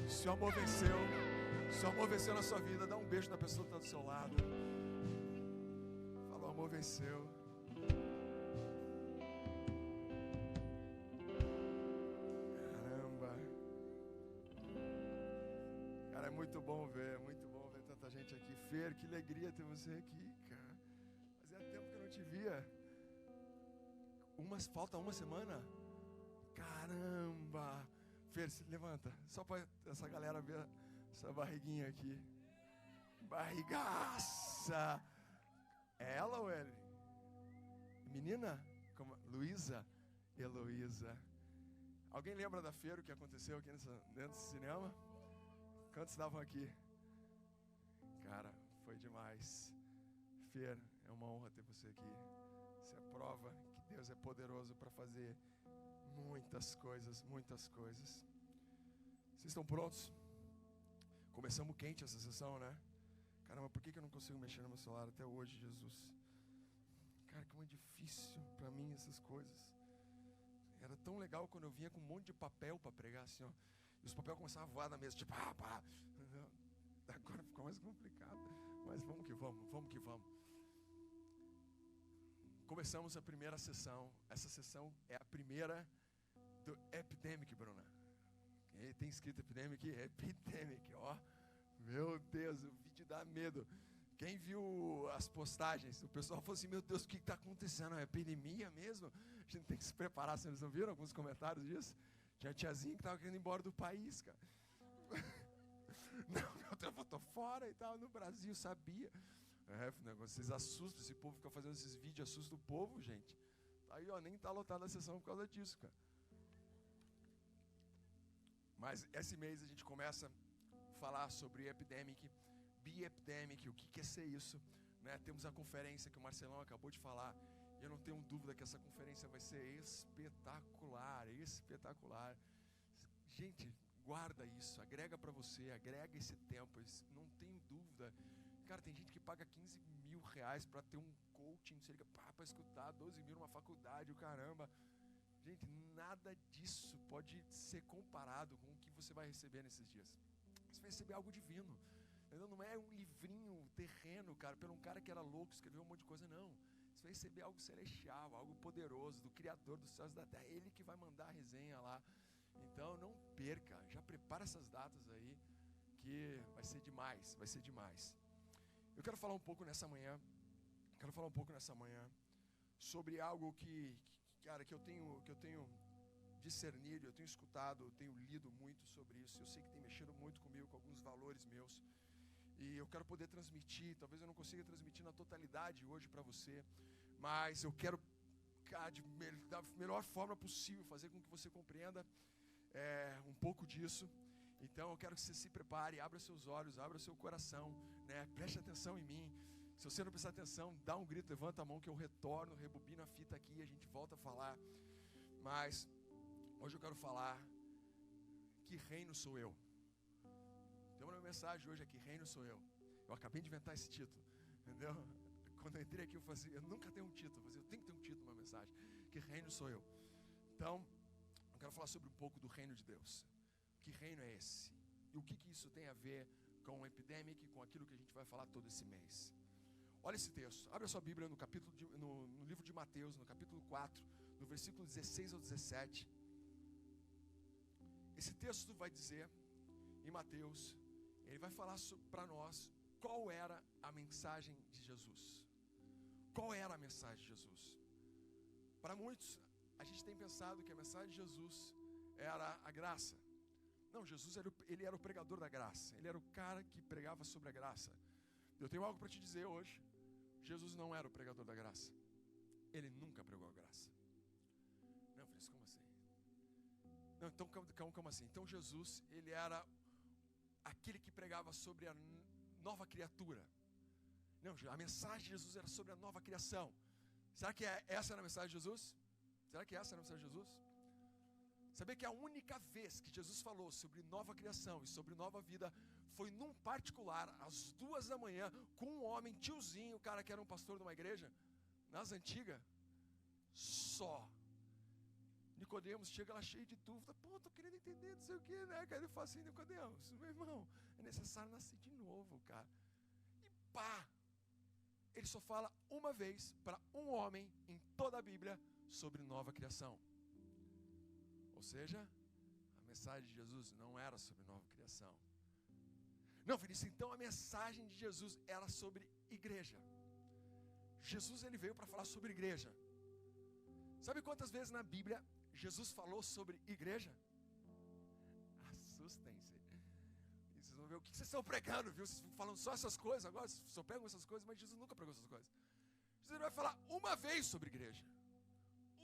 Se o amor venceu, se o amor venceu na sua vida, dá um beijo na pessoa que está do seu lado. Fala, o amor venceu. Caramba. Cara, é muito bom ver tanta gente aqui. Fer, que alegria ter você aqui, cara. Fazia tempo que eu não te via. Falta uma semana? Caramba. Fer, se levanta, só para essa galera ver essa barriguinha aqui. Barrigaça. É ela ou ele? Menina? Luísa? Heloísa. Alguém lembra da feira, o que aconteceu aqui dentro do cinema? Quantos estavam aqui? Cara, foi demais. Fer, é uma honra ter você aqui. Você é prova que Deus é poderoso para fazer muitas coisas, muitas coisas. Vocês estão prontos? Começamos quente essa sessão, né? Caramba, por que eu não consigo mexer no meu celular até hoje, Jesus? Cara, como é difícil para mim essas coisas. Era tão legal quando eu vinha com um monte de papel para pregar assim, ó. E os papéis começavam a voar na mesa, tipo, pá. Agora ficou mais complicado. Mas vamos que vamos, vamos que vamos. Começamos a primeira sessão. Essa sessão é a primeira do Epidemic, Bruna. Quem tem escrito Epidemic? Epidemic, ó. Meu Deus, o vídeo dá medo. Quem viu as postagens, o pessoal falou assim, meu Deus, o que está acontecendo? É epidemia mesmo? A gente tem que se preparar. Vocês não viram alguns comentários disso? Tinha tiazinha que estava querendo ir embora do país, cara. Não, meu Deus, eu estou fora e tal, no Brasil, sabia. Vocês assustam, esse povo fica fazendo esses vídeos, assusta o povo, gente. Aí, ó, nem está lotada a sessão por causa disso, cara. Mas esse mês a gente começa a falar sobre Epidemic, Be Epidemic, o que é ser isso, né? Temos a conferência que o Marcelão acabou de falar, e eu não tenho dúvida que essa conferência vai ser espetacular, espetacular. Gente, guarda isso, agrega para você, agrega esse tempo, não tenho dúvida. Cara, tem gente que paga 15 mil reais para ter um coaching, para escutar 12 mil numa faculdade, o caramba. Gente, nada disso pode ser comparado com o que você vai receber nesses dias. Você vai receber algo divino. Não é um livrinho terreno, cara, por um cara que era louco, escreveu um monte de coisa, não. Você vai receber algo celestial, algo poderoso, do Criador dos céus e da terra. É Ele que vai mandar a resenha lá. Então não perca, já prepara essas datas aí, que vai ser demais, vai ser demais. Eu quero falar um pouco nessa manhã, sobre algo que eu tenho discernido, eu tenho escutado, eu tenho lido muito sobre isso. Eu sei que tem mexido muito comigo, com alguns valores meus. E eu quero poder transmitir, talvez eu não consiga transmitir na totalidade hoje para você, mas eu quero, cara, da melhor forma possível, fazer com que você compreenda um pouco disso. Então eu quero que você se prepare, abra seus olhos, abra seu coração, né? Preste atenção em mim. Se você não prestar atenção, dá um grito, levanta a mão que eu retorno, rebobino a fita aqui e a gente volta a falar. Mas hoje eu quero falar que reino sou eu. Tem uma mensagem hoje aqui, reino sou eu. Eu acabei de inventar esse título, entendeu? Quando eu entrei aqui eu falei assim, eu nunca tenho um título, eu tenho que ter um título, uma mensagem, que reino sou eu. Então, eu quero falar sobre um pouco do reino de Deus. Que reino é esse? E o que isso tem a ver com o Epidemic, com aquilo que a gente vai falar todo esse mês? Olha esse texto, abre a sua Bíblia no livro de Mateus, no capítulo 4, no versículo 16 ao 17. Esse texto vai dizer, em Mateus, ele vai falar para nós qual era a mensagem de Jesus. Qual era a mensagem de Jesus? Para muitos, a gente tem pensado que a mensagem de Jesus era a graça. Não, Jesus ele era o pregador da graça. Ele era o cara que pregava sobre a graça. Eu tenho algo para te dizer hoje. Jesus não era o pregador da graça. Ele nunca pregou a graça. Não, Francisco, como assim? Não, então como assim? Então Jesus, ele era aquele que pregava sobre a nova criatura. Não, a mensagem de Jesus era sobre a nova criação. Será que essa era a mensagem de Jesus? Será que essa era a mensagem de Jesus? Saber que a única vez que Jesus falou sobre nova criação e sobre nova vida foi num particular, às 2 da manhã, com um homem tiozinho, o cara que era um pastor de uma igreja, nas antigas, só. Nicodemos chega lá cheio de dúvida. Pô, tô querendo entender, não sei o que, né? Cara, ele fala assim, Nicodemos, meu irmão, é necessário nascer de novo, cara. E pá! Ele só fala uma vez para um homem em toda a Bíblia sobre nova criação. Ou seja, a mensagem de Jesus não era sobre nova criação. Não, Vinícius, então a mensagem de Jesus era sobre igreja. Jesus, ele veio para falar sobre igreja. Sabe quantas vezes na Bíblia Jesus falou sobre igreja? Assustem-se. E vocês vão ver o que vocês estão pregando, viu? Vocês ficam falando só essas coisas agora, vocês só pregam essas coisas, mas Jesus nunca pregou essas coisas. Jesus vai falar uma vez sobre igreja.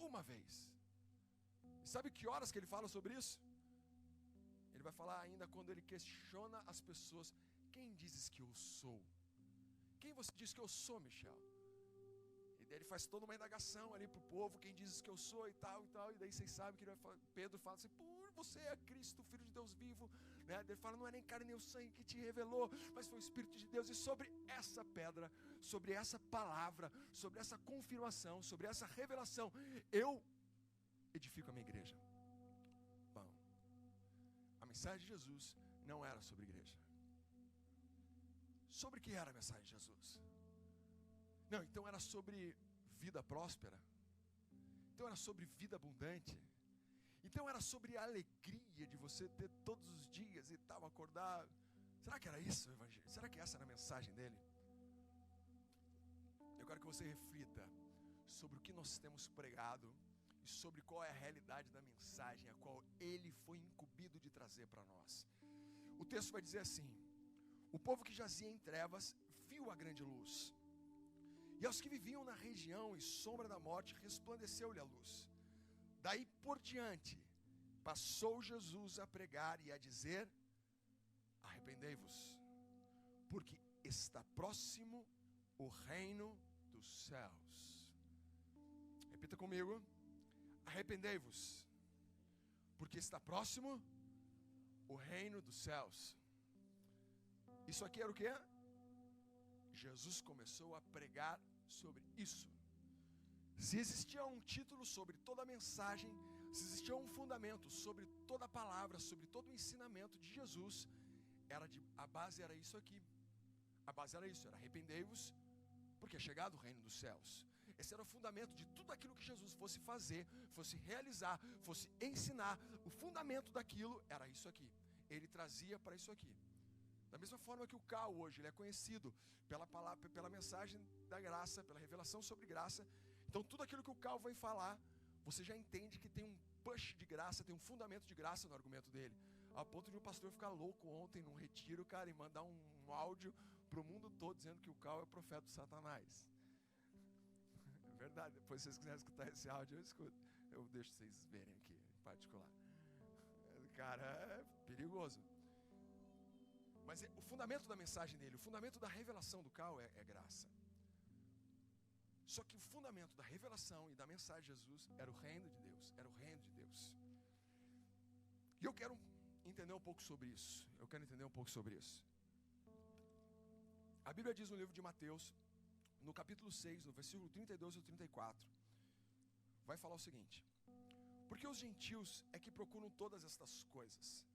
Uma vez. E sabe que horas que ele fala sobre isso? Ele vai falar ainda quando ele questiona as pessoas. Quem dizes que eu sou? Quem você diz que eu sou, Michel? E daí ele faz toda uma indagação ali para o povo. Quem dizes que eu sou e tal. E daí vocês sabem que ele vai falar, Pedro fala assim, você é Cristo, Filho de Deus vivo, né? Ele fala, não é nem carne nem o sangue que te revelou, mas foi o Espírito de Deus. E sobre essa pedra, sobre essa palavra, sobre essa confirmação, sobre essa revelação, eu edifico a minha igreja. Bom, a mensagem de Jesus não era sobre igreja. Sobre o que era a mensagem de Jesus? Não, então era sobre vida próspera. Então era sobre vida abundante. Então era sobre a alegria de você ter todos os dias e tal, acordar. Será que era isso o evangelho? Será que essa era a mensagem dele? Eu quero que você reflita sobre o que nós temos pregado e sobre qual é a realidade da mensagem a qual ele foi incumbido de trazer para nós. O texto vai dizer assim: o povo que jazia em trevas viu a grande luz, e aos que viviam na região e sombra da morte resplandeceu-lhe a luz. Daí por diante passou Jesus a pregar e a dizer: arrependei-vos, porque está próximo o reino dos céus. Repita comigo: arrependei-vos, porque está próximo o reino dos céus. Isso aqui era o que? Jesus começou a pregar sobre isso. Se existia um título sobre toda a mensagem, se existia um fundamento sobre toda a palavra, sobre todo o ensinamento de Jesus, a base era isso aqui. A base era isso, era arrependei-vos, porque é chegado o reino dos céus. Esse era o fundamento de tudo aquilo que Jesus fosse fazer, fosse realizar, fosse ensinar. O fundamento daquilo era isso aqui. Ele trazia para isso aqui. Da mesma forma que o Cal hoje, ele é conhecido pela palavra, pela mensagem da graça, pela revelação sobre graça. Então tudo aquilo que o Cal vai falar, você já entende que tem um push de graça, tem um fundamento de graça no argumento dele. A ponto de o pastor ficar louco ontem num retiro, cara, e mandar um áudio para o mundo todo dizendo que o Cal é o profeta do Satanás. É verdade, depois se vocês quiserem escutar esse áudio, eu escuto. Eu deixo vocês verem aqui, em particular. Cara, é perigoso. Mas o fundamento da mensagem dele, o fundamento da revelação do Cal é graça. Só que o fundamento da revelação e da mensagem de Jesus era o reino de Deus, era o reino de Deus. E eu quero entender um pouco sobre isso. A Bíblia diz no livro de Mateus, no capítulo 6, no versículo 32 e 34, vai falar o seguinte: porque os gentios é que procuram todas estas coisas,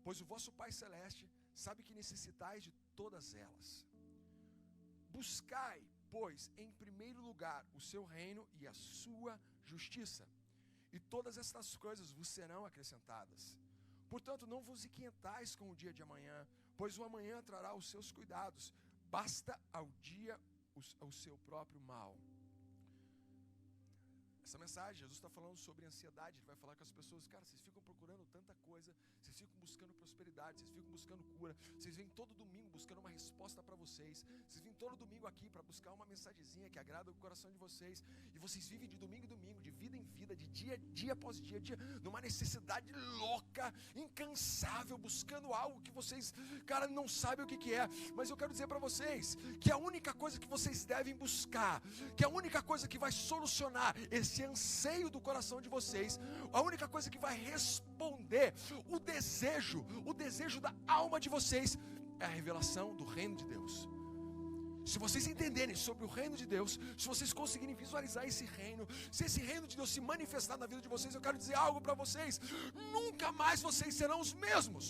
pois o vosso Pai Celeste sabe que necessitais de todas elas. Buscai, pois, em primeiro lugar o seu reino e a sua justiça, e todas estas coisas vos serão acrescentadas. Portanto, não vos inquietais com o dia de amanhã, pois o amanhã trará os seus cuidados. Basta ao dia o seu próprio mal. Essa mensagem, Jesus está falando sobre ansiedade. Ele vai falar com as pessoas: cara, vocês ficam procurando tanta coisa, vocês ficam buscando prosperidade, vocês ficam buscando cura, vocês vêm todo domingo buscando uma resposta para vocês, vocês vêm todo domingo aqui para buscar uma mensagenzinha que agrada o coração de vocês, e vocês vivem de domingo em domingo, de vida em vida, de dia após dia, numa necessidade louca, incansável, buscando algo que vocês, cara, não sabem o que é. Mas eu quero dizer para vocês que a única coisa que vocês devem buscar, que a única coisa que vai solucionar esse anseio do coração de vocês, a única coisa que vai responder o desejo da alma de vocês, é a revelação do reino de Deus. Se vocês entenderem sobre o reino de Deus, se vocês conseguirem visualizar esse reino, se esse reino de Deus se manifestar na vida de vocês, eu quero dizer algo para vocês: nunca mais vocês serão os mesmos.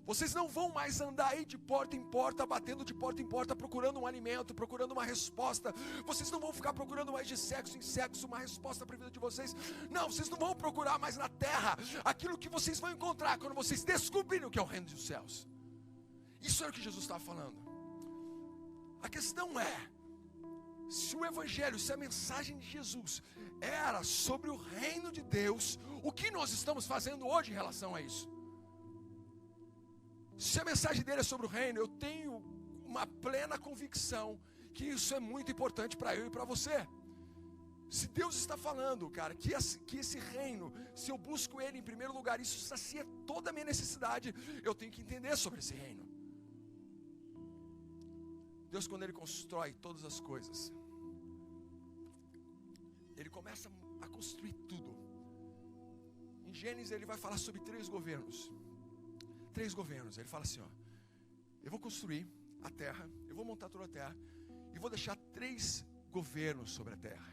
Vocês não vão mais andar aí de porta em porta, batendo de porta em porta, procurando um alimento, procurando uma resposta. Vocês não vão ficar procurando mais de sexo em sexo uma resposta para a vida de vocês. Não, vocês não vão procurar mais na terra aquilo que vocês vão encontrar quando vocês descobrirem o que é o reino dos céus. Isso é o que Jesus está falando. A questão é, se o evangelho, se a mensagem de Jesus era sobre o reino de Deus, o que nós estamos fazendo hoje em relação a isso? Se a mensagem dele é sobre o reino, eu tenho uma plena convicção que isso é muito importante para eu e para você. Se Deus está falando, cara, que esse reino, se eu busco ele em primeiro lugar, isso sacia toda a minha necessidade, eu tenho que entender sobre esse reino. Deus, quando Ele constrói todas as coisas, Ele começa a construir tudo. Em Gênesis Ele vai falar sobre 3 governos. 3 governos. Ele fala assim, ó: eu vou construir a terra, eu vou montar toda a terra, e vou deixar 3 governos sobre a terra.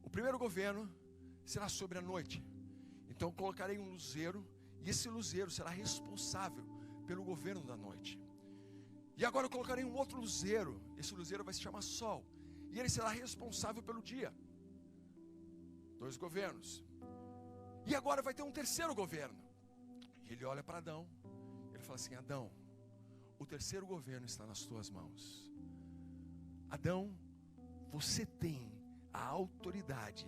O primeiro governo será sobre a noite. Então colocarei um luzeiro, e esse luzeiro será responsável pelo governo da noite. E agora eu colocarei um outro luzeiro. Esse luzeiro vai se chamar Sol, e ele será responsável pelo dia. 2 governos. E agora vai ter um terceiro governo. E ele olha para Adão, ele fala assim: Adão, o terceiro governo está nas tuas mãos. Adão, você tem a autoridade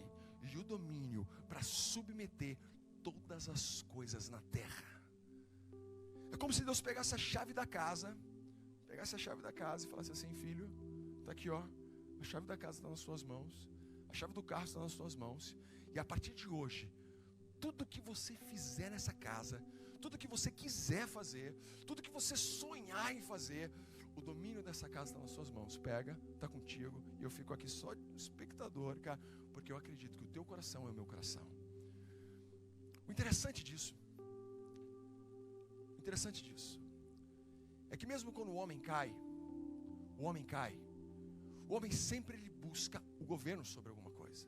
e o domínio para submeter todas as coisas na terra. É como se Deus pegasse a chave da casa, e falasse assim: filho, está aqui, ó, a chave da casa está nas suas mãos, a chave do carro está nas suas mãos, e a partir de hoje, tudo que você fizer nessa casa, tudo que você quiser fazer, tudo que você sonhar em fazer, o domínio dessa casa está nas suas mãos. Pega, está contigo, e eu fico aqui só de espectador, cara, porque eu acredito que o teu coração é o meu coração. O interessante disso é que mesmo quando o homem cai, o homem sempre ele busca o governo sobre alguma coisa.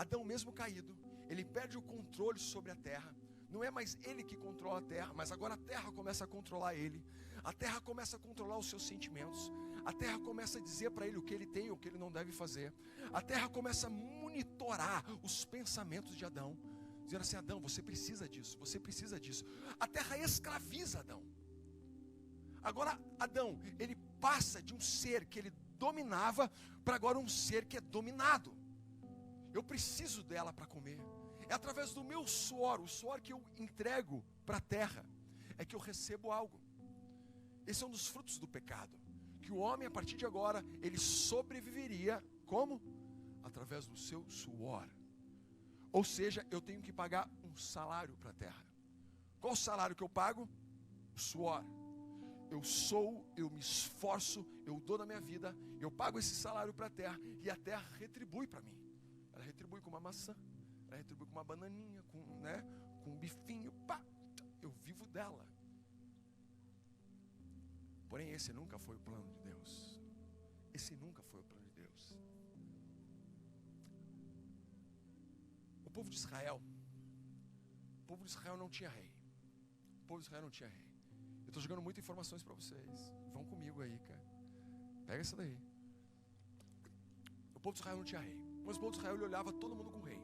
Adão, mesmo caído, ele perde o controle sobre a terra. Não é mais ele que controla a terra, mas agora a terra começa a controlar ele. A terra começa a controlar os seus sentimentos. A terra começa a dizer para ele o que ele tem e o que ele não deve fazer. A terra começa a monitorar os pensamentos de Adão, dizendo assim: Adão, você precisa disso, você precisa disso. A terra escraviza Adão. Agora Adão, ele passa de um ser que ele dominava para agora um ser que é dominado. Eu preciso dela para comer. É através do meu suor, o suor que eu entrego para a terra, é que eu recebo algo. Esse é um dos frutos do pecado. Que o homem, a partir de agora, ele sobreviveria como? Através do seu suor. Ou seja, eu tenho que pagar um salário para a terra. Qual o salário que eu pago? O suor. Eu me esforço, eu dou na minha vida, eu pago esse salário para a terra, e a terra retribui para mim. Ela retribui com uma maçã, ela retribui com uma bananinha, com um bifinho, pá, eu vivo dela. Porém, esse nunca foi o plano de Deus. Esse nunca foi o plano de Deus. O povo de Israel não tinha rei. O povo de Israel não tinha rei. Eu estou jogando muitas informações para vocês. Vão comigo aí, cara. Pega essa daí. O povo de Israel não tinha rei. Mas o povo de Israel ele olhava todo mundo com rei.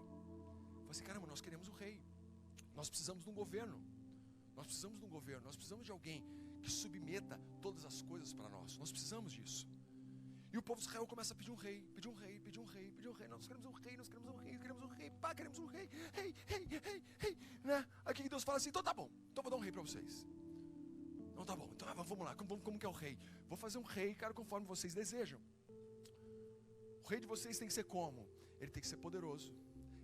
Falei assim: caramba, nós queremos um rei. Nós precisamos de um governo. Nós precisamos de alguém que submeta todas as coisas para nós. Nós precisamos disso. E o povo de Israel começa a pedir um rei. Nós queremos um rei, pá, queremos um rei. Rei, né? Aqui Deus fala assim: então tá bom, então vou dar um rei para vocês. Não, tá bom, então vamos lá, como que é o rei? Vou fazer um rei, cara, conforme vocês desejam. O rei de vocês tem que ser como? Ele tem que ser poderoso,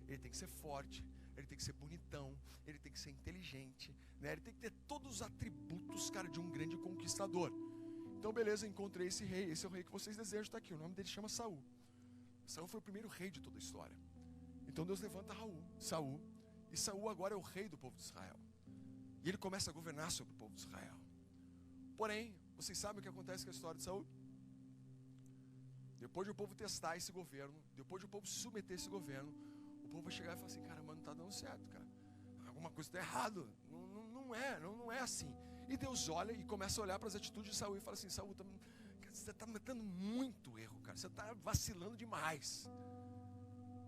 ele tem que ser forte, ele tem que ser bonitão, ele tem que ser inteligente, né? Ele tem que ter todos os atributos, cara, de um grande conquistador. Então beleza, encontrei esse é o rei que vocês desejam, está aqui, o nome dele chama Saul. Saul foi o primeiro rei de toda a história. Então Deus levanta Saul, e Saul agora é o rei do povo de Israel. E ele começa a governar sobre o povo de Israel. Porém, vocês sabem o que acontece com a história de Saul? depois de o povo testar esse governo, depois de o povo submeter esse governo, o povo vai chegar e falar assim, cara, mano, não está dando certo, cara. Alguma coisa está errado. Não é assim. E Deus olha e começa a olhar para as atitudes de Saul e fala assim, Saul, você está metendo muito erro, cara. Você está vacilando demais.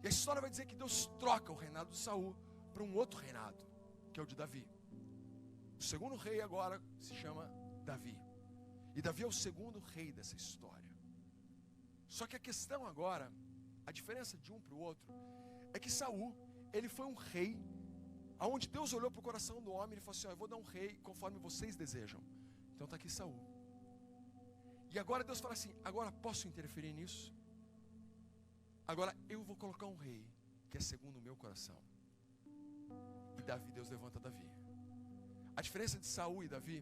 E a história vai dizer que Deus troca o reinado de Saul para um outro reinado, que é o de Davi. O segundo rei agora se chama Davi. E Davi é o segundo rei dessa história. Só que a questão agora, a diferença de um para o outro, é que Saul, ele foi um rei, aonde Deus olhou para o coração do homem e falou assim, eu vou dar um rei conforme vocês desejam. Então está aqui Saul. E agora Deus fala assim, agora posso interferir nisso? Agora eu vou colocar um rei, que é segundo o meu coração. E Deus levanta Davi. A diferença de Saul e Davi,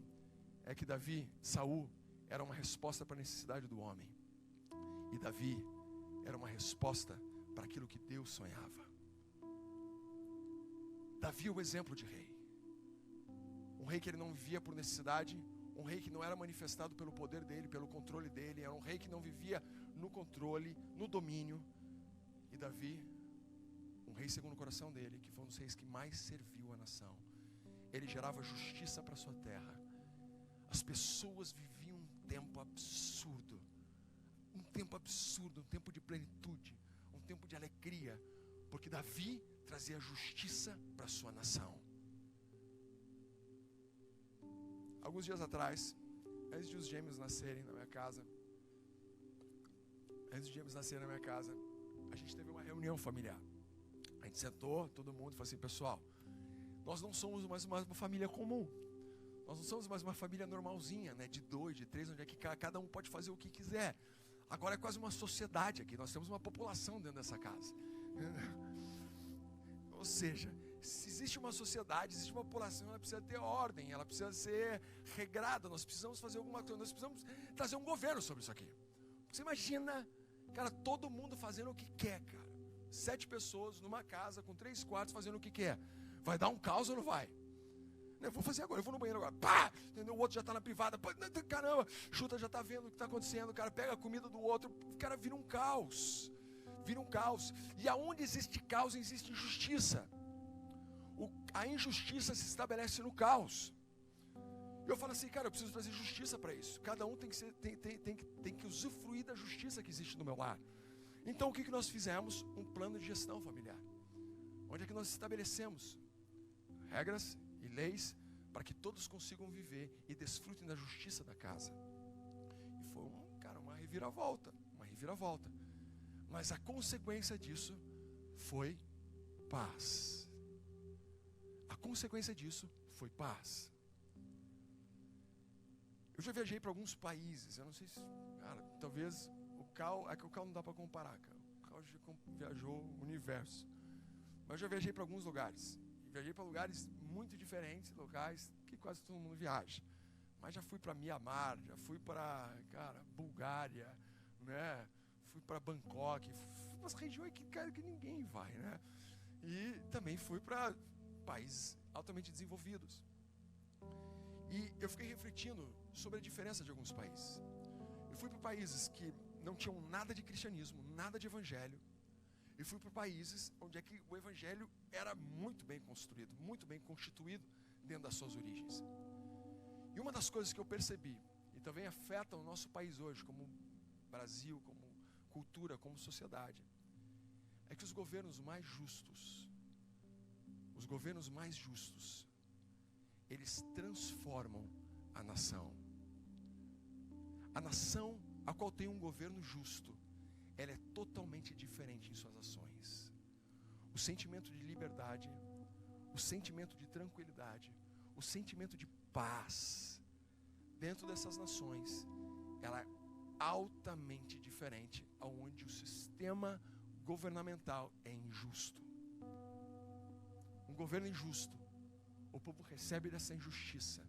é que Saul era uma resposta para a necessidade do homem. E Davi era uma resposta para aquilo que Deus sonhava. Davi é o exemplo de rei. Um rei que ele não vivia por necessidade, um rei que não era manifestado pelo poder dele, pelo controle dele, era um rei que não vivia no controle, no domínio. E Davi, um rei segundo o coração dele, que foi um dos reis que mais serviu a nação. Ele gerava justiça para a sua terra. As pessoas viviam um tempo absurdo, um tempo de plenitude, um tempo de alegria, porque Davi trazia justiça para a sua nação. Alguns dias atrás, antes de os gêmeos nascerem na minha casa, a gente teve uma reunião familiar. A gente sentou, todo mundo, e falou assim, pessoal, nós não somos mais uma família comum. Nós não somos mais uma família normalzinha, né? De 2, de 3, onde é que cada um pode fazer o que quiser. Agora é quase uma sociedade aqui. Nós temos uma população dentro dessa casa. Ou seja, se existe uma sociedade, existe uma população, ela precisa ter ordem, ela precisa ser regrada. Nós precisamos fazer alguma coisa, nós precisamos trazer um governo sobre isso aqui. Você imagina, cara, todo mundo fazendo o que quer, cara. 7 pessoas numa casa com 3 quartos fazendo o que quer. Vai dar um caos ou não vai? Eu vou fazer agora, eu vou no banheiro agora. Pá! Entendeu? O outro já está na privada. Pá, caramba, chuta, já está vendo o que está acontecendo. O cara pega a comida do outro. O cara vira um caos. E aonde existe caos, existe injustiça. A injustiça se estabelece no caos. Eu falo assim, cara, eu preciso trazer justiça para isso. Cada um tem que usufruir da justiça que existe no meu lar. Então o que nós fizemos? Um plano de gestão familiar. Onde é que nós estabelecemos regras e leis para que todos consigam viver e desfrutem da justiça da casa. E foi uma reviravolta. Mas a consequência disso foi paz. Eu já viajei para alguns países, eu não sei se, cara, talvez o Cal não dá para comparar, cara. O Cal já viajou o universo. Mas eu já viajei para alguns lugares. Viajei para lugares muito diferentes, locais que quase todo mundo viaja. Mas já fui para Mianmar, já fui para, Bulgária, né? Fui para Bangkok, fui para umas regiões que ninguém vai, né? E também fui para países altamente desenvolvidos. E eu fiquei refletindo sobre a diferença de alguns países. Eu fui para países que não tinham nada de cristianismo, nada de evangelho. E fui para países onde é que o evangelho era muito bem construído, muito bem constituído dentro das suas origens. E uma das coisas que eu percebi, e também afeta o nosso país hoje, como Brasil, como cultura, como sociedade, é que os governos mais justos, eles transformam a nação. A nação a qual tem um governo justo, ela é totalmente diferente em suas ações. O sentimento de liberdade, o sentimento de tranquilidade, o sentimento de paz dentro dessas nações, ela é altamente diferente aonde o sistema governamental é injusto. Um governo injusto, o povo recebe dessa injustiça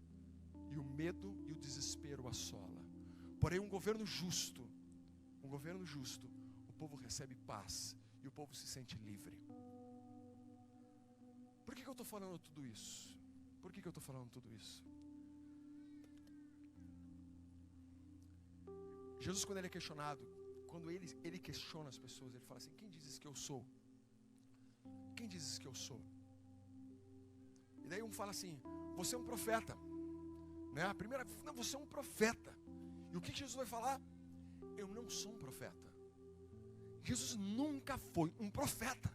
e o medo e o desespero assola. Porém, um governo justo, o povo recebe paz e o povo se sente livre. Por que eu estou falando tudo isso? Jesus, quando ele é questionado quando ele questiona as pessoas, ele fala assim: quem dizes que eu sou? Quem dizes que eu sou? E daí um fala assim: você é um profeta, né? A primeira, não, você é um profeta. E o que Jesus vai falar? Eu não sou um profeta. Jesus nunca foi um profeta.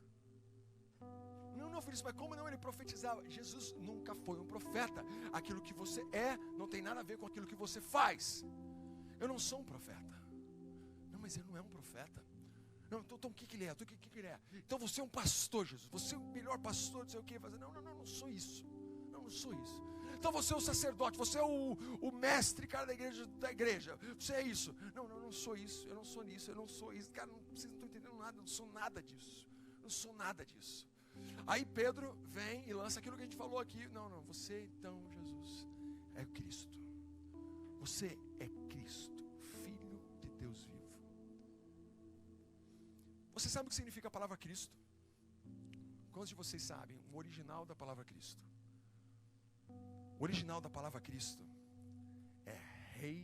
Não, filho, mas como não? Ele profetizava. Jesus nunca foi um profeta. Aquilo que você é não tem nada a ver com aquilo que você faz. Eu não sou um profeta. Não, mas ele não é um profeta. Não, então o que ele é? O que ele é? Então você é um pastor, Jesus. Você é o melhor pastor, não sei o que. Não sou isso. Não sou isso. Então você é o sacerdote, você é o mestre, cara, da igreja. Você é isso. Não sou isso. Eu não sou isso. Eu não sou isso. Cara, vocês não estão entendendo nada. Eu não sou nada disso. Não sou nada disso. Aí Pedro vem e lança aquilo que a gente falou aqui. Não, você então, Jesus, é Cristo. Você é Cristo, Filho de Deus vivo. Você sabe o que significa a palavra Cristo? Quantos de vocês sabem o original da palavra Cristo? O original da palavra Cristo é Rei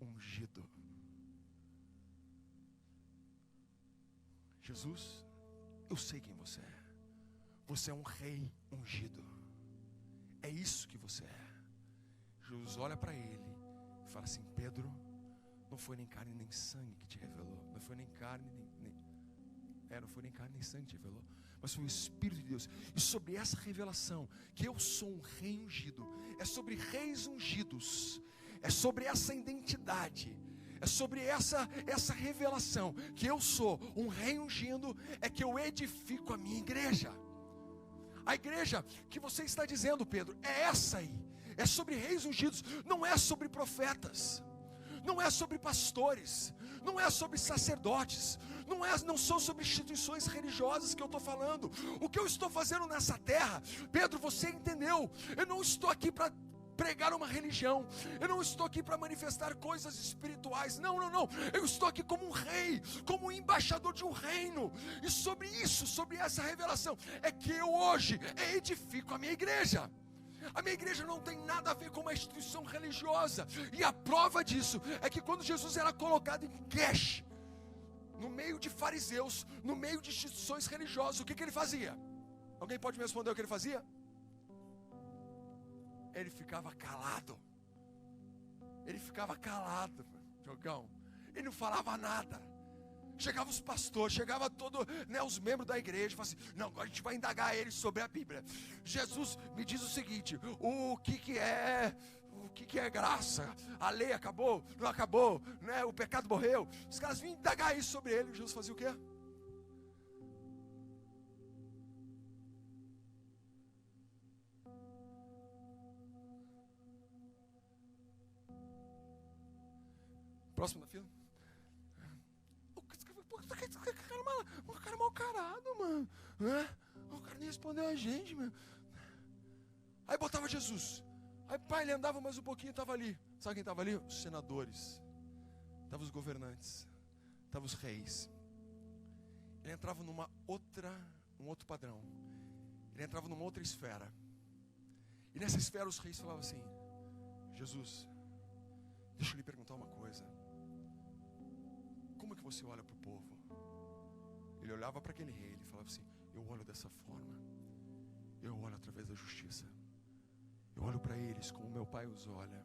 Ungido. Jesus, eu sei quem você é. Você é um rei ungido. É isso que você é. Jesus olha para ele e fala assim: Pedro, não foi nem carne nem sangue que te revelou. Não foi nem carne não foi nem carne nem sangue que te revelou, mas foi o Espírito de Deus. E sobre essa revelação, que eu sou um rei ungido, é sobre reis ungidos, é sobre essa identidade, é sobre essa revelação, que eu sou um rei ungido, é que eu edifico a minha igreja. A igreja que você está dizendo, Pedro, é essa aí. É sobre reis ungidos, não é sobre profetas, não é sobre pastores, não é sobre sacerdotes, não são sobre instituições religiosas que eu estou falando. O que eu estou fazendo nessa terra, Pedro, você entendeu? Eu não estou aqui para pregar uma religião, eu não estou aqui para manifestar coisas espirituais, não, eu estou aqui como um rei, como um embaixador de um reino, e sobre isso, sobre essa revelação, é que eu hoje edifico a minha igreja. A minha igreja não tem nada a ver com uma instituição religiosa, e a prova disso é que quando Jesus era colocado em creche, no meio de fariseus, no meio de instituições religiosas, o que ele fazia? Alguém pode me responder o que ele fazia? Ele ficava calado. Ele ficava calado, Jogão. Ele não falava nada. Chegava os pastores, chegava os membros da igreja, falavam assim: não, agora a gente vai indagar eles sobre a Bíblia. Jesus me diz o seguinte: o que é graça? A lei acabou? Não acabou? Né? O pecado morreu? Os caras vinham indagar isso sobre ele. Jesus fazia o quê? Próximo da fila. O cara mal carado, mano. O cara nem respondeu a gente, mano. Aí botava Jesus. Aí pai, ele andava mais um pouquinho e estava ali. Sabe quem estava ali? Os senadores. Estavam os governantes. Estavam os reis. Ele entrava um outro padrão. Ele entrava numa outra esfera. E nessa esfera os reis falavam assim: Jesus, deixa eu lhe perguntar uma coisa. Como é que você olha para o povo? Ele olhava para aquele rei, ele falava assim: eu olho dessa forma. Eu olho através da justiça. Eu olho para eles como meu pai os olha.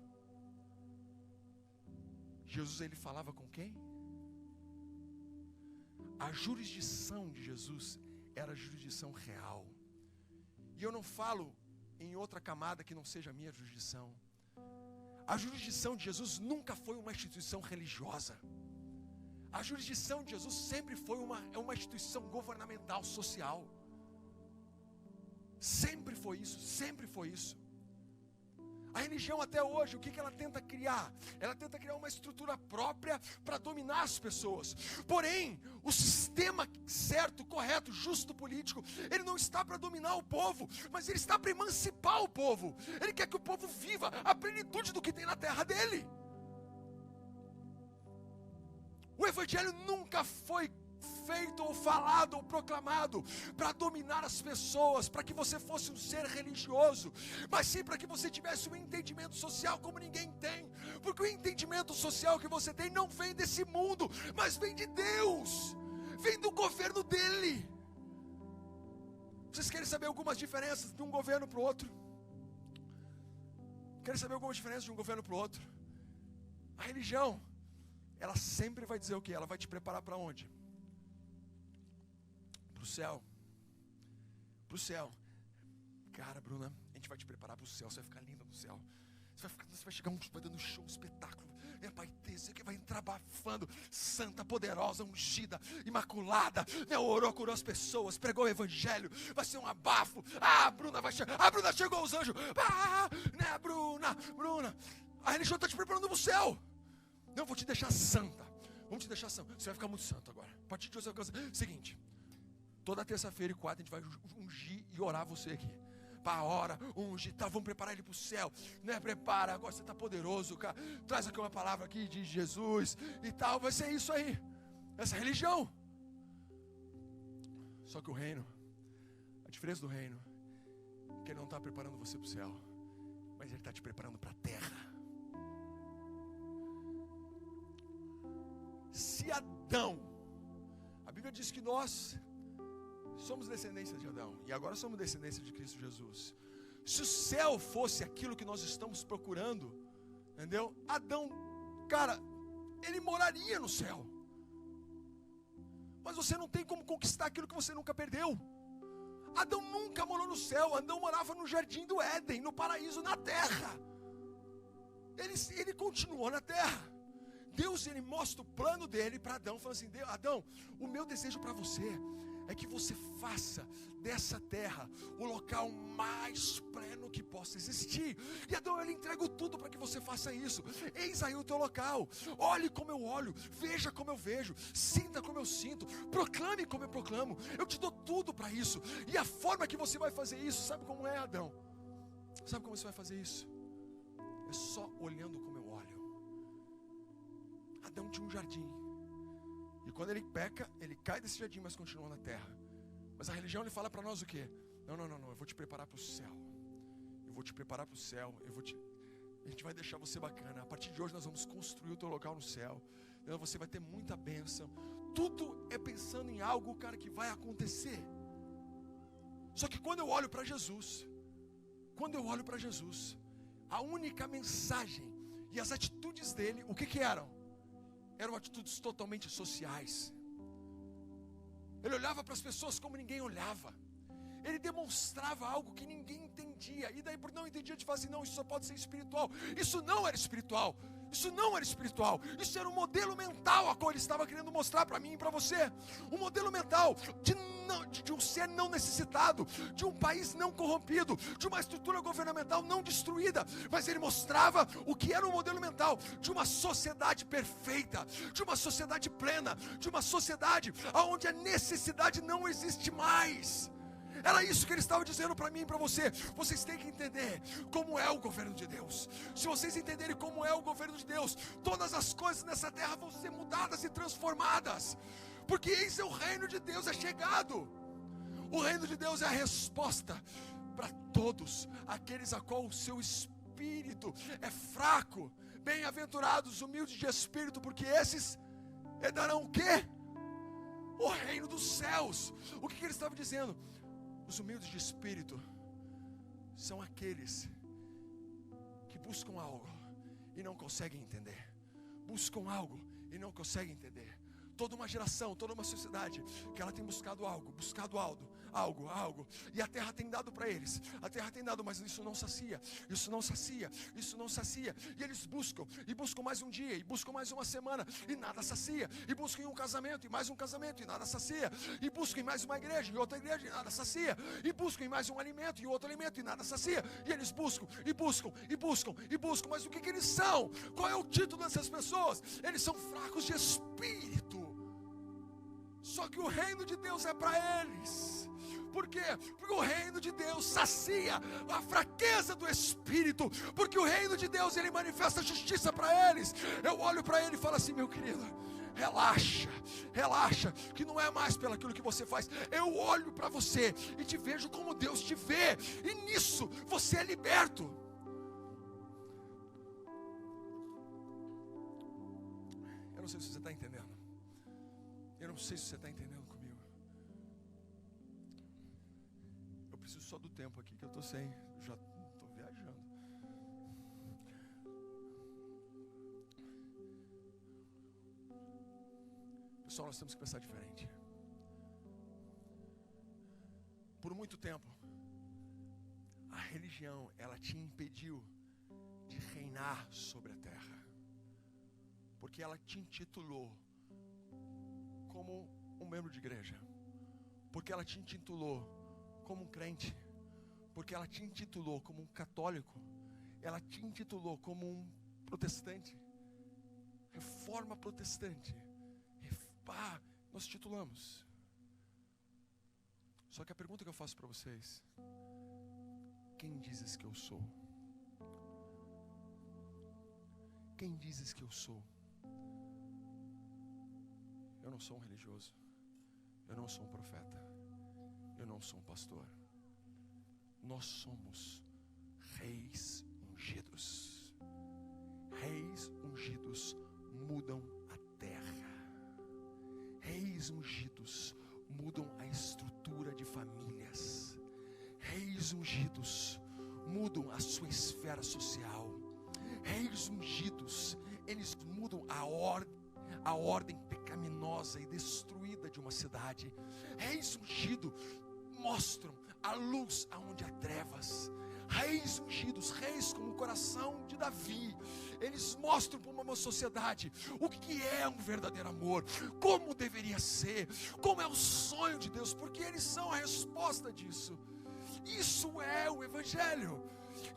Jesus, ele falava com quem? A jurisdição de Jesus era a jurisdição real. E eu não falo em outra camada que não seja a minha jurisdição. A jurisdição de Jesus nunca foi uma instituição religiosa. A jurisdição de Jesus sempre foi uma instituição governamental, social. Sempre foi isso, sempre foi isso. A religião até hoje, o que ela tenta criar? Ela tenta criar uma estrutura própria para dominar as pessoas. Porém, o sistema certo, correto, justo político, ele não está para dominar o povo, mas ele está para emancipar o povo. Ele quer que o povo viva a plenitude do que tem na terra dele. O evangelho nunca foi feito ou falado ou proclamado para dominar as pessoas, para que você fosse um ser religioso, mas sim para que você tivesse um entendimento social como ninguém tem, Porque o entendimento social que você tem não vem desse mundo, mas vem de Deus, vem do governo dele. Vocês querem saber algumas diferenças de um governo para o outro? Querem saber algumas diferenças de um governo para o outro? A religião, ela sempre vai dizer o quê? Ela vai te preparar para onde? Para o céu. Para o céu. Cara, Bruna, a gente vai te preparar para o céu. Você vai ficar linda no céu. Você vai chegar, vai dando show, espetáculo. Vai ter, você que vai entrar bafando. Santa, poderosa, ungida, imaculada, né? Orou, curou as pessoas, pregou o evangelho. Vai ser um abafo. Bruna vai chegar. Bruna, chegou os anjos. Né, Bruna. A religião está te preparando para o céu. Não, vou te deixar santa. Vamos te deixar santa. Você vai ficar muito santo agora. A partir de hoje você vai ficar santo. Seguinte, toda terça-feira e quarta a gente vai ungir e orar você aqui. Para a hora, unge, tá, vamos preparar ele para o céu, né? Prepara, agora você está poderoso, cara. Traz aqui uma palavra aqui de Jesus e tal, vai ser isso aí, essa religião. Só que o reino, a diferença do reino, é que ele não está preparando você para o céu, mas ele está te preparando para a terra. Se Adão, a Bíblia diz que nós somos descendência de Adão, e agora somos descendência de Cristo Jesus. Se o céu fosse aquilo que nós estamos procurando, entendeu? Adão, cara, ele moraria no céu. Mas você não tem como conquistar aquilo que você nunca perdeu. Adão nunca morou no céu. Adão morava no jardim do Éden, no paraíso, na terra. Ele continuou na terra. Deus, ele mostra o plano dele para Adão, falando assim: Adão, o meu desejo para você é que você faça dessa terra o local mais pleno que possa existir. E Adão, ele entrega tudo para que você faça isso. Eis aí o teu local. Olhe como eu olho, veja como eu vejo, sinta como eu sinto, proclame como eu proclamo. Eu te dou tudo para isso. E a forma que você vai fazer isso, sabe como é, Adão? Sabe como você vai fazer isso? É só olhando como eu olho. Adão tinha um jardim. E quando ele peca, ele cai desse jardim, mas continua na terra. Mas a religião, ele fala para nós o quê? Não, eu vou te preparar para o céu. Eu vou te preparar para o céu. A gente vai deixar você bacana. A partir de hoje nós vamos construir o teu local no céu. Então você vai ter muita bênção. Tudo é pensando em algo, cara, que vai acontecer. Só que quando eu olho para Jesus, a única mensagem e as atitudes dele, o que eram? Eram atitudes totalmente sociais. Ele olhava para as pessoas como ninguém olhava. Ele demonstrava algo que ninguém entendia. E daí por não entendia, a gente fala assim: não, isso só pode ser espiritual. Isso não era espiritual. Isso era um modelo mental a qual ele estava querendo mostrar para mim e para você. Um modelo mental de um ser não necessitado, de um país não corrompido, de uma estrutura governamental não destruída. Mas ele mostrava o que era um modelo mental de uma sociedade perfeita, de uma sociedade plena, de uma sociedade onde a necessidade não existe mais. Era isso que ele estava dizendo para mim e para você. Vocês têm que entender como é o governo de Deus. Se vocês entenderem como é o governo de Deus, todas as coisas nessa terra vão ser mudadas e transformadas. Porque eis o reino de Deus é chegado. O reino de Deus é a resposta para todos aqueles a qual o seu espírito é fraco. Bem-aventurados, humildes de espírito, porque esses herdarão o quê? O reino dos céus. O que ele estava dizendo? Os humildes de espírito são aqueles que buscam algo e não conseguem entender. Buscam algo e não conseguem entender. Toda uma geração, toda uma sociedade que ela tem buscado algo, algo, e a terra tem dado para eles, a terra tem dado, mas isso não sacia, e eles buscam, e buscam mais um dia, e buscam mais uma semana, e nada sacia, e buscam em um casamento, e mais um casamento, e nada sacia, e buscam em mais uma igreja, e outra igreja, e nada sacia, e buscam em mais um alimento, e outro alimento, e nada sacia, e eles buscam, mas o que eles são? Qual é o título dessas pessoas? Eles são fracos de espírito. Só que o reino de Deus é para eles. Por quê? Porque o reino de Deus sacia a fraqueza do espírito. Porque o reino de Deus, ele manifesta justiça para eles. Eu olho para ele e falo assim: meu querido, relaxa, que não é mais pelo aquilo que você faz. Eu olho para você e te vejo como Deus te vê. E nisso você é liberto. não sei se você está entendendo. Eu não sei se você está entendendo comigo. Eu preciso só do tempo aqui, que eu estou sem. Já estou viajando. Pessoal, nós temos que pensar diferente. Por muito tempo, a religião, ela te impediu de reinar sobre a terra. Porque ela te intitulou como um membro de igreja. Porque ela te intitulou como um crente. Porque ela te intitulou como um católico. Ela te intitulou como um protestante. Reforma protestante. Nós titulamos. Só que a pergunta que eu faço para vocês: quem dizes que eu sou? Quem dizes que eu sou? Eu não sou um religioso. Eu não sou um profeta. Eu não sou um pastor. Nós somos reis ungidos. Reis ungidos mudam a terra. Reis ungidos mudam a estrutura de famílias. Reis ungidos mudam a sua esfera social. Reis ungidos, eles mudam a ordem pecaminosa e destruída de uma cidade. Reis ungidos mostram a luz aonde há trevas. Reis ungidos, reis como o coração de Davi, eles mostram para uma sociedade o que é um verdadeiro amor, como deveria ser, como é o sonho de Deus, porque eles são a resposta disso. Isso é o Evangelho,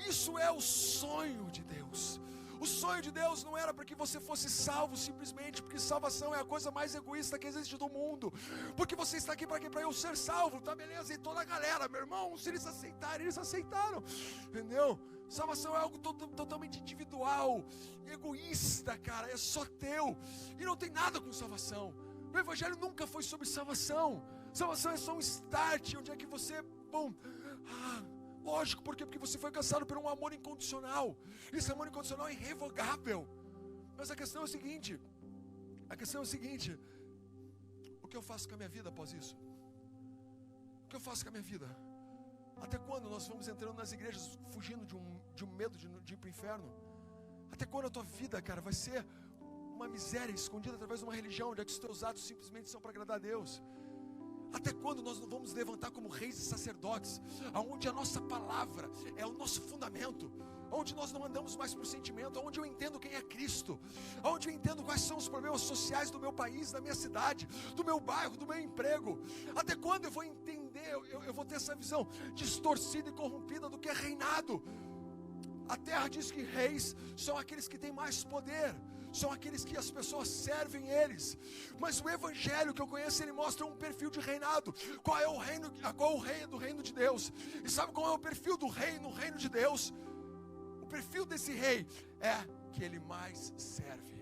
isso é o sonho de Deus. O sonho de Deus não era para que você fosse salvo simplesmente porque salvação é a coisa mais egoísta que existe do mundo. Porque você está aqui para quê? Para eu ser salvo, tá beleza? E toda a galera, meu irmão, se eles aceitarem, eles aceitaram, entendeu? Salvação é algo totalmente individual, egoísta, cara, é só teu. E não tem nada com salvação. O Evangelho nunca foi sobre salvação. Salvação é só um start, onde é que você, lógico, por quê? Porque você foi alcançado por um amor incondicional. Esse amor incondicional é irrevogável. Mas a questão é o seguinte: o que eu faço com a minha vida após isso? O que eu faço com a minha vida? Até quando nós vamos entrando nas igrejas fugindo de um medo de ir para o inferno? Até quando a tua vida, cara, vai ser uma miséria escondida através de uma religião onde é que os teus atos simplesmente são para agradar a Deus? Até quando nós não vamos levantar como reis e sacerdotes, onde a nossa palavra é o nosso fundamento, onde nós não andamos mais por sentimento, onde eu entendo quem é Cristo, onde eu entendo quais são os problemas sociais do meu país, da minha cidade, do meu bairro, do meu emprego? Até quando eu vou entender, eu vou ter essa visão distorcida e corrompida do que é reinado? A terra diz que reis são aqueles que têm mais poder, são aqueles que as pessoas servem eles. Mas o Evangelho que eu conheço, ele mostra um perfil de reinado. Qual é o reino? Qual é o rei do reino de Deus? E sabe qual é o perfil do rei no reino de Deus? O perfil desse rei é que ele mais serve.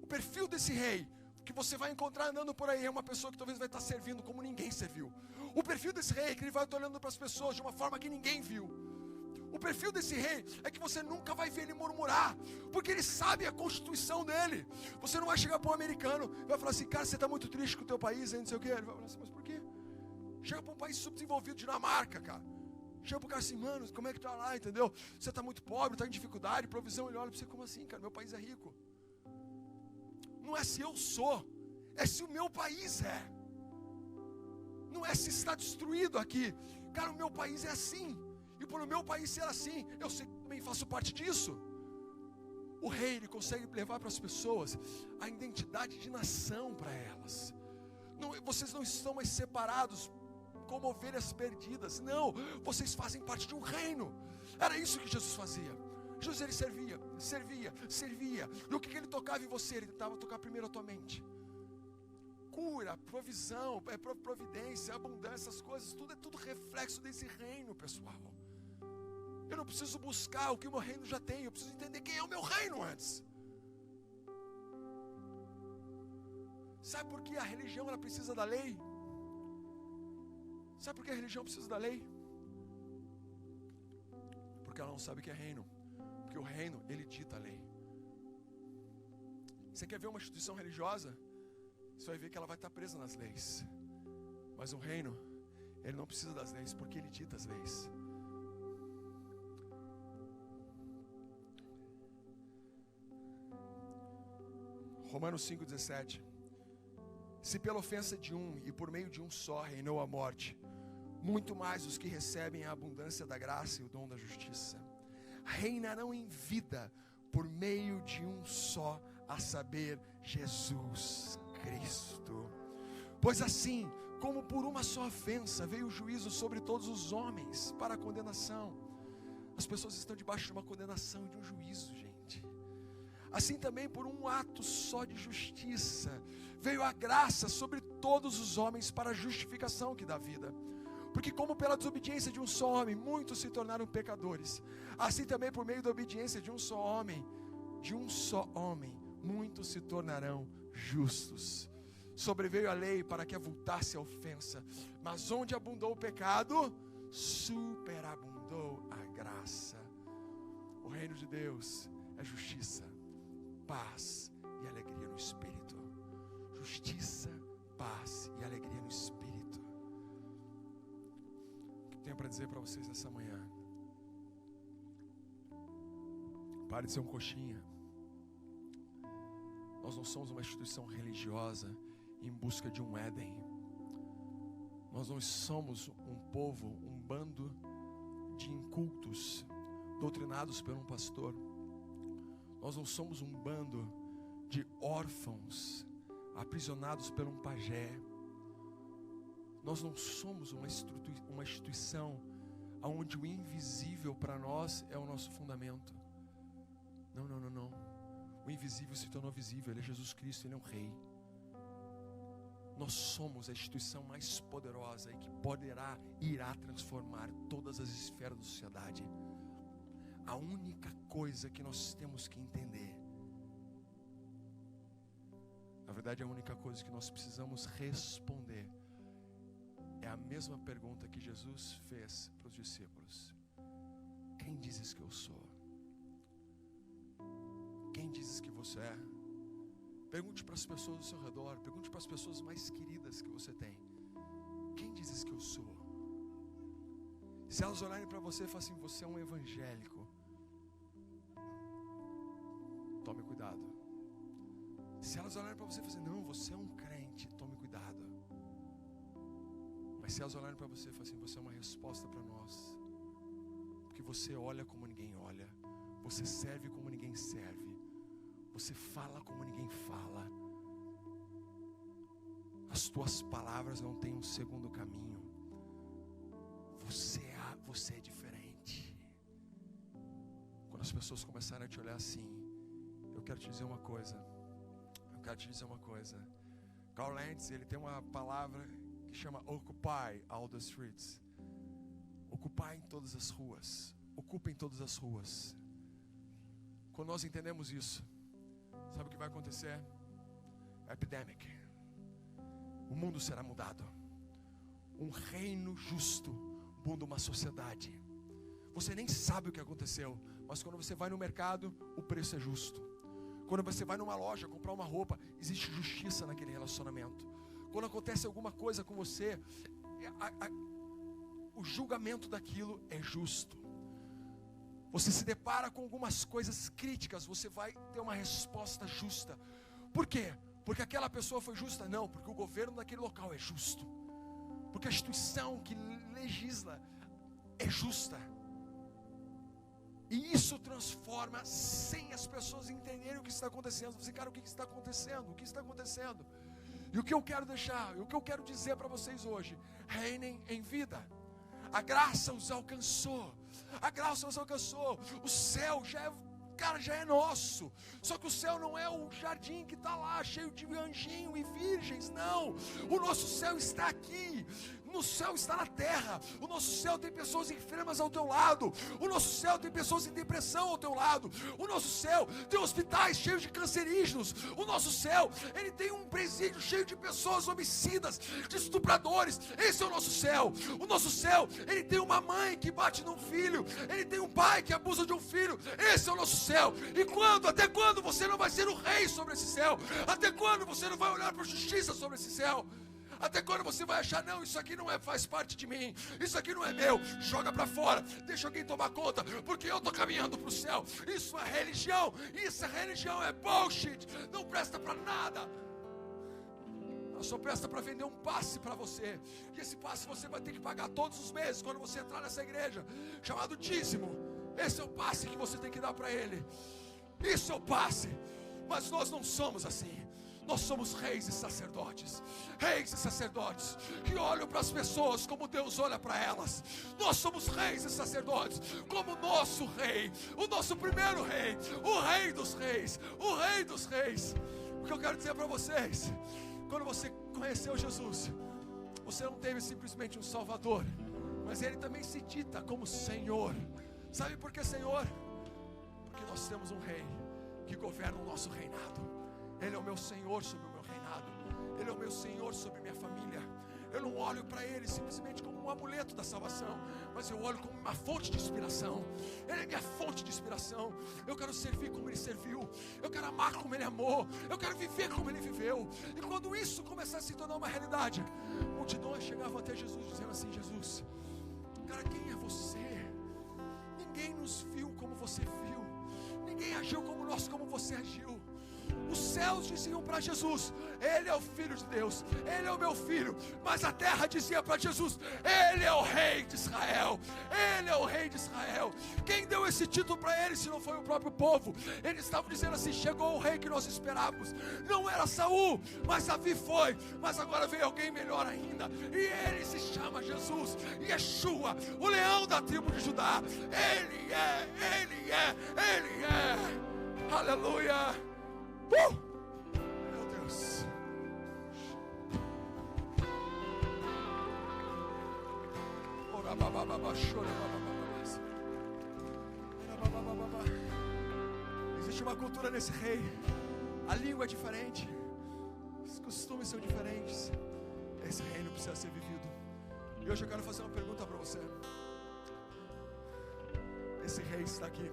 O perfil desse rei que você vai encontrar andando por aí é uma pessoa que talvez vai estar servindo como ninguém serviu. O perfil desse rei é que ele vai estar olhando para as pessoas de uma forma que ninguém viu. O perfil desse rei é que você nunca vai ver ele murmurar, porque ele sabe a constituição dele. Você não vai chegar para um americano e vai falar assim: cara, você está muito triste com o teu país, hein, não sei o quê. Ele vai falar assim: mas por quê? Chega para um país subdesenvolvido, Dinamarca, cara. Chega para o cara assim: mano, como é que tá lá, entendeu? Você está muito pobre, está em dificuldade, provisão. Ele olha para você: como assim, cara? Meu país é rico. Não é se eu sou, é se o meu país é. Não é se está destruído aqui. Cara, o meu país é assim. E por o meu país ser assim, eu sei que também faço parte disso. O rei, ele consegue levar para as pessoas a identidade de nação para elas. Não, vocês não estão mais separados como ovelhas perdidas. Não, vocês fazem parte de um reino. Era isso que Jesus fazia. Jesus, ele servia. E o que ele tocava em você? Ele tentava tocar primeiro a tua mente. Cura, provisão, providência, abundância, essas coisas, tudo é tudo reflexo desse reino, pessoal. Eu não preciso buscar o que o meu reino já tem, eu preciso entender quem é o meu reino antes. Sabe por que a religião ela precisa da lei? Sabe por que a religião precisa da lei? Porque ela não sabe o que é reino. Porque o reino, ele dita a lei. Você quer ver uma instituição religiosa? Você vai ver que ela vai estar presa nas leis. Mas um reino, ele não precisa das leis, porque ele dita as leis. Romanos 5,17. Se pela ofensa de um e por meio de um só reinou a morte, muito mais os que recebem a abundância da graça e o dom da justiça reinarão em vida por meio de um só, a saber, Jesus Cristo. Pois assim, como por uma só ofensa veio o juízo sobre todos os homens para a condenação. As pessoas estão debaixo de uma condenação e de um juízo, gente. Assim também por um ato só de justiça veio a graça sobre todos os homens para a justificação que dá vida. Porque como pela desobediência de um só homem muitos se tornaram pecadores, assim também por meio da obediência de um só homem, muitos se tornarão justos. Sobreveio a lei para que avultasse a ofensa, mas onde abundou o pecado, superabundou a graça. O reino de Deus é justiça, paz e alegria no Espírito. Justiça, paz e alegria no Espírito. O que eu tenho para dizer para vocês nessa manhã? Pare de ser um coxinha. Nós não somos uma instituição religiosa em busca de um Éden. Nós não somos um povo, um bando de incultos, doutrinados por um pastor. Nós não somos um bando de órfãos, aprisionados por um pajé. Nós não somos uma instituição onde o invisível para nós é o nosso fundamento. Não. O invisível se tornou visível, Ele é Jesus Cristo, Ele é um Rei. Nós somos a instituição mais poderosa e que irá transformar todas as esferas da sociedade. A única coisa que nós temos que entender, na verdade a única coisa que nós precisamos responder, é a mesma pergunta que Jesus fez para os discípulos: quem dizes que eu sou? Quem dizes que você é? Pergunte para as pessoas ao seu redor, pergunte para as pessoas mais queridas que você tem: quem dizes que eu sou? Se elas olharem para você e falarem assim: você é um evangélico, tome cuidado. Se elas olharem para você e falarem assim: não, você é um crente, tome cuidado. Mas se elas olharem para você e falarem assim: você é uma resposta para nós, porque você olha como ninguém olha, você serve como ninguém serve, você fala como ninguém fala, as tuas palavras não têm um segundo caminho, você é diferente. Quando as pessoas começarem a te olhar assim, eu quero te dizer uma coisa. Carl Lentz, ele tem uma palavra que chama occupy all the streets. Ocupar em todas as ruas. Ocupa em todas as ruas. Quando nós entendemos isso, sabe o que vai acontecer? Epidemic. O mundo será mudado. Um reino justo muda uma sociedade. Você nem sabe o que aconteceu, mas quando você vai no mercado, o preço é justo. Quando você vai numa loja comprar uma roupa, existe justiça naquele relacionamento. Quando acontece alguma coisa com você, o julgamento daquilo é justo. Você se depara com algumas coisas críticas, você vai ter uma resposta justa. Por quê? Porque aquela pessoa foi justa? Não, porque o governo daquele local é justo. Porque a instituição que legisla é justa. E isso transforma sem as pessoas entenderem o que está acontecendo. Você, cara, o que está acontecendo? O que está acontecendo? E o que eu quero deixar, o que eu quero dizer para vocês hoje: reinem em vida. A graça os alcançou. A graça os alcançou. O céu já é nosso. Só que o céu não é o jardim que está lá cheio de anjinho e virgens. Não, o nosso céu está aqui. nosso céu está na terra. O nosso céu tem pessoas enfermas ao teu lado. O nosso céu tem pessoas em depressão ao teu lado. O nosso céu tem hospitais cheios de cancerígenos. O nosso céu, ele tem um presídio cheio de pessoas homicidas, de estupradores. Esse é o nosso céu. O nosso céu, ele tem uma mãe que bate num filho. Ele tem um pai que abusa de um filho. Esse é o nosso céu. E até quando você não vai ser o rei sobre esse céu? Até quando você não vai olhar para a justiça sobre esse céu? Até quando você vai achar, não, isso aqui não faz parte de mim, isso aqui não é meu, joga para fora, deixa alguém tomar conta, porque eu estou caminhando para o céu. Isso é religião, é bullshit, não presta para nada. Ela só presta para vender um passe para você, e esse passe você vai ter que pagar todos os meses, quando você entrar nessa igreja, chamado dízimo. Esse é o passe que você tem que dar para ele. Isso é o passe. Mas nós não somos assim. Nós somos reis e sacerdotes que olham para as pessoas como Deus olha para elas. Nós somos reis e sacerdotes como o nosso rei, o nosso primeiro rei, o rei dos reis, o rei dos reis. O que eu quero dizer para vocês, quando você conheceu Jesus, você não teve simplesmente um Salvador, mas Ele também se dita como Senhor. Sabe por que Senhor? Porque nós temos um rei que governa o nosso reinado. Ele é o meu Senhor sobre o meu reinado. Ele é o meu Senhor sobre minha família. Eu não olho para Ele simplesmente como um amuleto da salvação, mas eu olho como uma fonte de inspiração. Ele é minha fonte de inspiração. Eu quero servir como Ele serviu. Eu quero amar como Ele amou. Eu quero viver como Ele viveu. E quando isso começar a se tornar uma realidade, multidões chegavam até Jesus dizendo assim: Jesus, cara, quem é você? Ninguém nos viu como você viu. Ninguém agiu como você agiu. Os céus diziam para Jesus: Ele é o Filho de Deus, Ele é o meu Filho. Mas a terra dizia para Jesus: Ele é o Rei de Israel, Ele é o Rei de Israel. Quem deu esse título para Ele se não foi o próprio povo? Eles estavam dizendo assim: chegou o rei que nós esperávamos. Não era Saul, mas Davi foi. Mas agora veio alguém melhor ainda, e Ele se chama Jesus, Yeshua, o leão da tribo de Judá. Ele é. Aleluia. Meu Deus. Existe uma cultura nesse rei. A língua é diferente, os costumes são diferentes. Esse reino precisa ser vivido. E hoje eu quero fazer uma pergunta para você. Esse rei está aqui,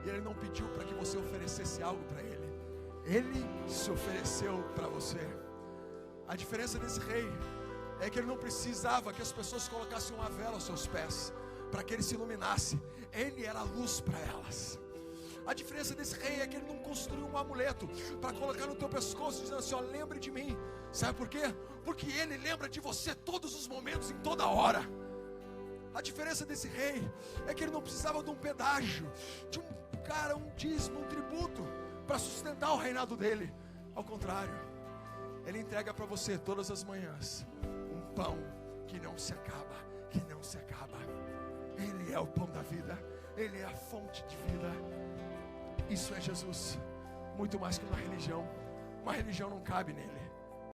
e Ele não pediu para que você oferecesse algo para Ele. Ele se ofereceu para você. A diferença desse rei é que Ele não precisava que as pessoas colocassem uma vela aos seus pés para que Ele se iluminasse. Ele era a luz para elas. A diferença desse rei é que Ele não construiu um amuleto para colocar no teu pescoço dizendo assim: ó, lembre de mim. Sabe por quê? Porque Ele lembra de você todos os momentos, em toda hora. A diferença desse rei é que ele não precisava de um pedágio, de um dízimo, um tributo para sustentar o reinado dele. Ao contrário, Ele entrega para você todas as manhãs um pão que não se acaba, que não se acaba. Ele é o pão da vida, Ele é a fonte de vida. Isso é Jesus, muito mais que uma religião. Uma religião não cabe nele.